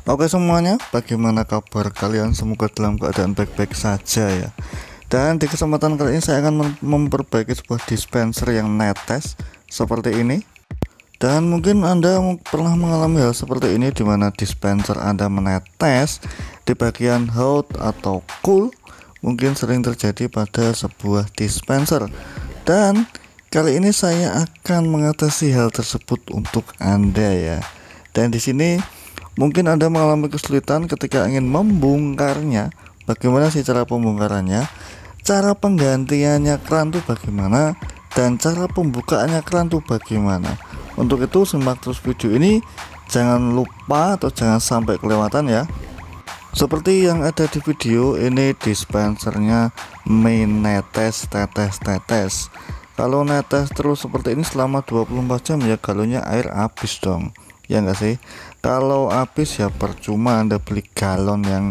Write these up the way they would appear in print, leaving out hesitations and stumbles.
Oke semuanya, bagaimana kabar kalian? Semoga dalam keadaan baik-baik saja ya. Dan di kesempatan kali ini saya akan memperbaiki sebuah dispenser yang netes seperti ini. Dan mungkin Anda pernah mengalami hal seperti ini, di mana dispenser Anda menetes di bagian hot atau cool. Mungkin sering terjadi pada sebuah dispenser. Dan kali ini saya akan mengatasi hal tersebut untuk Anda ya. Dan di sini mungkin Anda mengalami kesulitan ketika ingin membongkarnya. Bagaimana sih cara pembongkarannya? Cara penggantiannya keran tuh bagaimana? Dan cara pembukaannya keran tuh bagaimana? Untuk itu simak terus video ini. Jangan lupa atau jangan sampai kelewatan ya. Seperti yang ada di video ini, dispensernya main netes tetes. Kalau netes terus seperti ini selama 24 jam ya galonnya air habis dong. Ya enggak sih? Kalau habis ya percuma Anda beli galon yang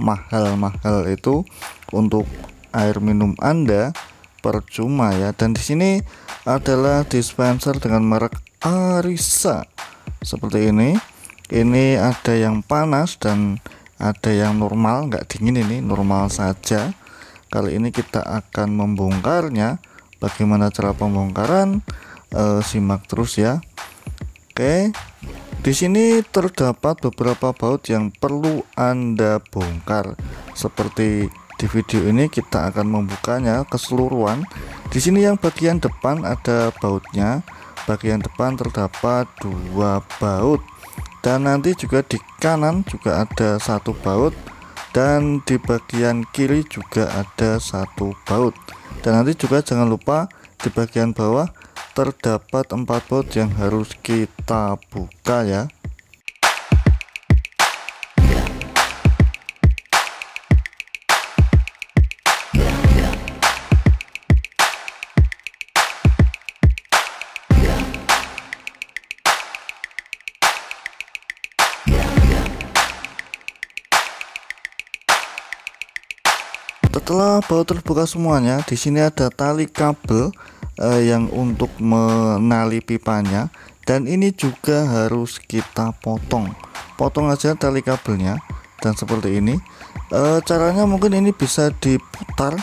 mahal-mahal itu untuk air minum Anda, percuma ya. Dan di sini adalah dispenser dengan merek Arisa seperti ini. Ini ada yang panas dan ada yang normal, nggak dingin, ini normal saja. Kali ini kita akan membongkarnya. Bagaimana cara pembongkaran? Simak terus ya. Oke, di sini terdapat beberapa baut yang perlu Anda bongkar. Seperti di video ini kita akan membukanya keseluruhan. Di sini yang bagian depan ada bautnya. Bagian depan terdapat 2 baut. Dan nanti juga di kanan juga ada 1 baut. Dan di bagian kiri juga ada 1 baut. Dan nanti juga jangan lupa di bagian bawah terdapat 4 baut yang harus kita buka ya. Setelah baut terbuka semuanya, di sini ada tali kabel yang untuk menali pipanya, dan ini juga harus kita potong aja tali kabelnya. Dan seperti ini caranya, mungkin ini bisa diputar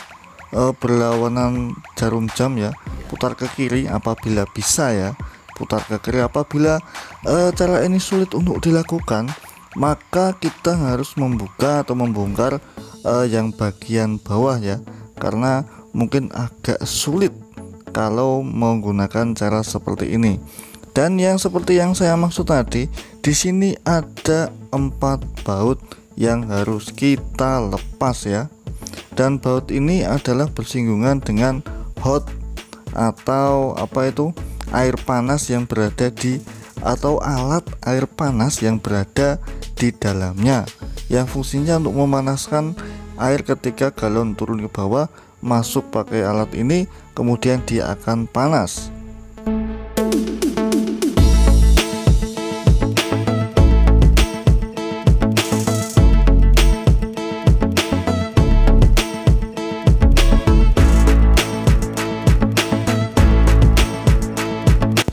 berlawanan jarum jam ya, putar ke kiri apabila bisa ya, putar ke kiri apabila cara ini sulit untuk dilakukan, maka kita harus membuka atau membongkar yang bagian bawah ya, karena mungkin agak sulit kalau menggunakan cara seperti ini. Dan yang seperti yang saya maksud tadi, di sini ada 4 baut yang harus kita lepas ya. Dan baut ini adalah bersinggungan dengan hot atau apa itu, air panas yang berada di, atau alat air panas yang berada di dalamnya, yang fungsinya untuk memanaskan air ketika galon turun ke bawah, masuk pakai alat ini, kemudian dia akan panas.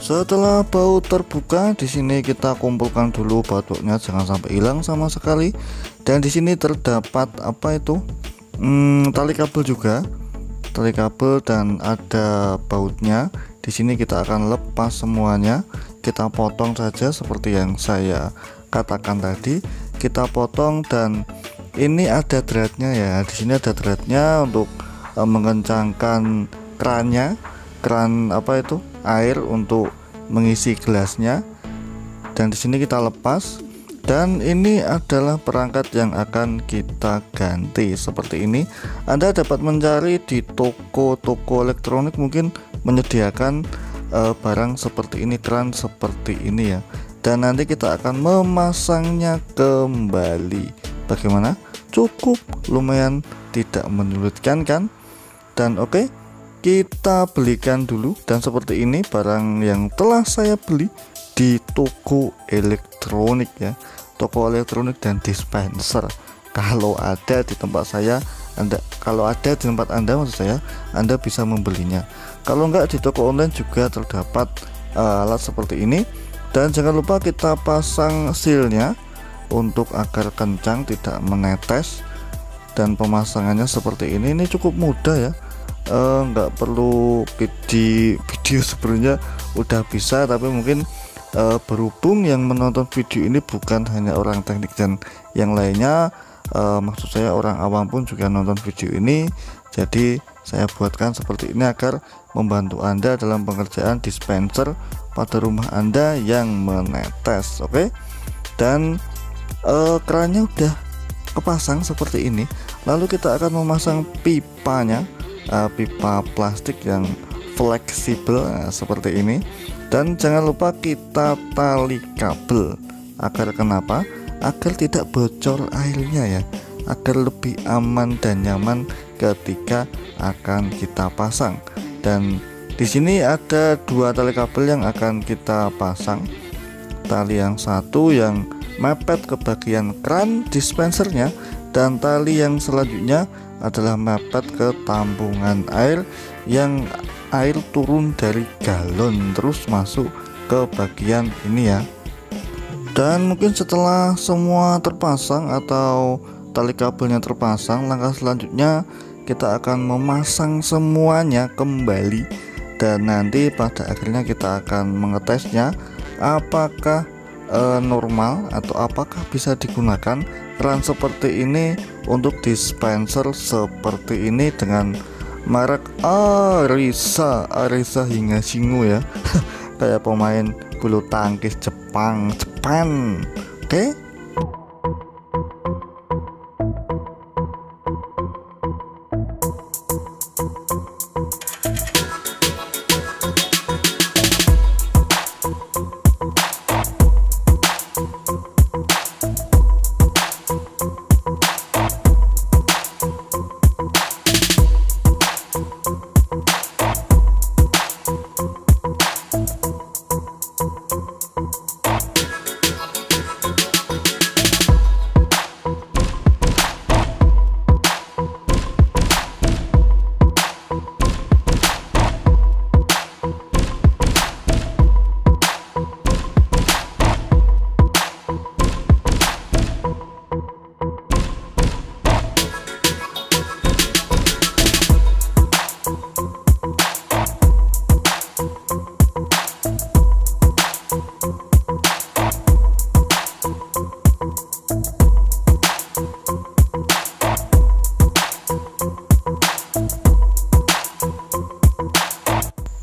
Setelah baut terbuka, di sini kita kumpulkan dulu bautnya, jangan sampai hilang sama sekali. Dan di sini terdapat apa itu, tali kabel juga, tali kabel, dan ada bautnya. Di sini kita akan lepas semuanya, kita potong saja seperti yang saya katakan tadi. Kita potong, dan ini ada threadnya ya. Di sini ada threadnya untuk mengencangkan kerannya, keran apa itu, air untuk mengisi gelasnya. Dan di sini kita lepas. Dan ini adalah perangkat yang akan kita ganti seperti ini. Anda dapat mencari di toko-toko elektronik, mungkin menyediakan barang seperti ini, keran seperti ini ya. Dan nanti kita akan memasangnya kembali. Bagaimana? Cukup, lumayan tidak menyulitkan kan? Dan oke, kita belikan dulu. Dan seperti ini barang yang telah saya beli di toko elektronik ya, toko elektronik dan dispenser. Kalau ada di tempat saya, kalau ada di tempat Anda, maksud saya, Anda bisa membelinya. Kalau enggak, di toko online juga terdapat alat seperti ini. Dan jangan lupa kita pasang sealnya untuk agar kencang tidak menetes. Dan pemasangannya seperti ini cukup mudah ya, nggak perlu video sebenarnya udah bisa, tapi mungkin berhubung yang menonton video ini bukan hanya orang teknik dan yang lainnya, maksud saya orang awam pun juga nonton video ini, jadi saya buatkan seperti ini agar membantu Anda dalam pengerjaan dispenser pada rumah Anda yang menetes. Oke, dan kerannya udah kepasang seperti ini, lalu kita akan memasang pipanya, pipa plastik yang fleksibel seperti ini. Dan jangan lupa kita tali kabel agar kenapa? Agar tidak bocor airnya ya, agar lebih aman dan nyaman ketika akan kita pasang. Dan di sini ada 2 tali kabel yang akan kita pasang. Tali yang satu yang mepet ke bagian kran dispensernya, dan tali yang selanjutnya adalah mepet ke tampungan air yang air turun dari galon terus masuk ke bagian ini ya. Dan mungkin setelah semua terpasang atau tali kabelnya terpasang, langkah selanjutnya kita akan memasang semuanya kembali, dan nanti pada akhirnya kita akan mengetesnya apakah normal atau apakah bisa digunakan keran seperti ini untuk dispenser seperti ini dengan merek Arisa hingga Shingo ya. Kayak pemain bulu tangkis Jepang. Oke.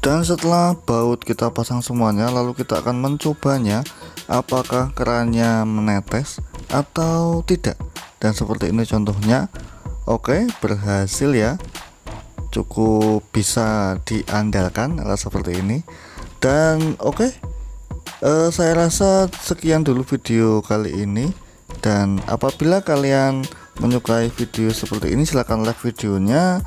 Dan setelah baut kita pasang semuanya, lalu kita akan mencobanya apakah kerannya menetes atau tidak. Dan seperti ini contohnya. Oke, berhasil ya, cukup bisa diandalkan alat seperti ini. Dan oke, saya rasa sekian dulu video kali ini. Dan apabila kalian menyukai video seperti ini, silahkan like videonya.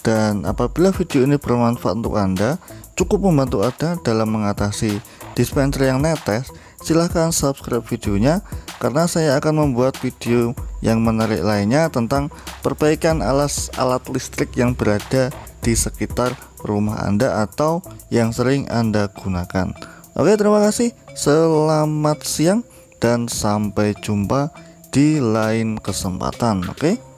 Dan apabila video ini bermanfaat untuk Anda, cukup membantu Anda dalam mengatasi dispenser yang netes, silahkan subscribe videonya, karena saya akan membuat video yang menarik lainnya tentang perbaikan alat listrik yang berada di sekitar rumah Anda atau yang sering Anda gunakan. Oke, terima kasih, selamat siang, dan sampai jumpa di lain kesempatan. Oke.